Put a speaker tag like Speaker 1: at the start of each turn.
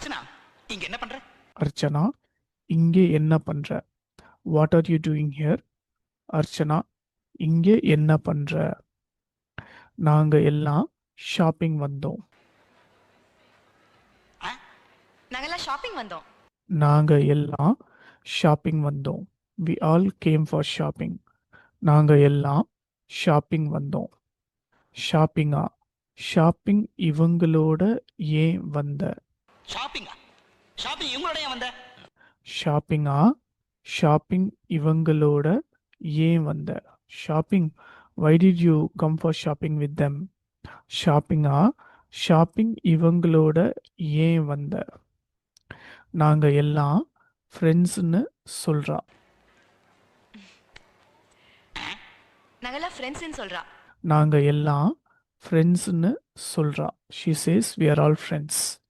Speaker 1: அர்ச்சனா இங்க என்ன பண்ற?
Speaker 2: அர்ச்சனா இங்கே என்ன பண்ற? What are you doing here? Archana இங்கே என்ன பண்ற? நாங்க எல்லாம் ஷாப்பிங் வந்தோம்.
Speaker 1: ஆ?
Speaker 3: நாங்கெல்லாம் ஷாப்பிங் வந்தோம்.
Speaker 2: நாங்க எல்லாம் ஷாப்பிங் வந்தோம். We all came for shopping. நாங்க எல்லாம் ஷாப்பிங் வந்தோம். ஷாப்பிங்கா? ஷாப்பிங் இவங்களோட ஏன் வந்த?
Speaker 1: ஷாப்பிங்கா? ஷாப்பிங் இவங்களோட ஏன் வந்த?
Speaker 2: ஷாப்பிங்கா? ஷாப்பிங் இவங்களோட ஏன் வந்த? Shopping, why did you come for shopping with them? ஷாப்பிங்கா? Shopping இவங்களோட ஏன் வந்த? நாங்க எல்லாம் ஃப்ரெண்ட்ஸ்னு சொல்றா.
Speaker 3: நாங்கெல்லாம் ஃப்ரெண்ட்ஸ்னு சொல்றா.
Speaker 2: நாங்க எல்லாம் ஃப்ரெண்ட்ஸ்னு சொல்றா. She says we are all friends.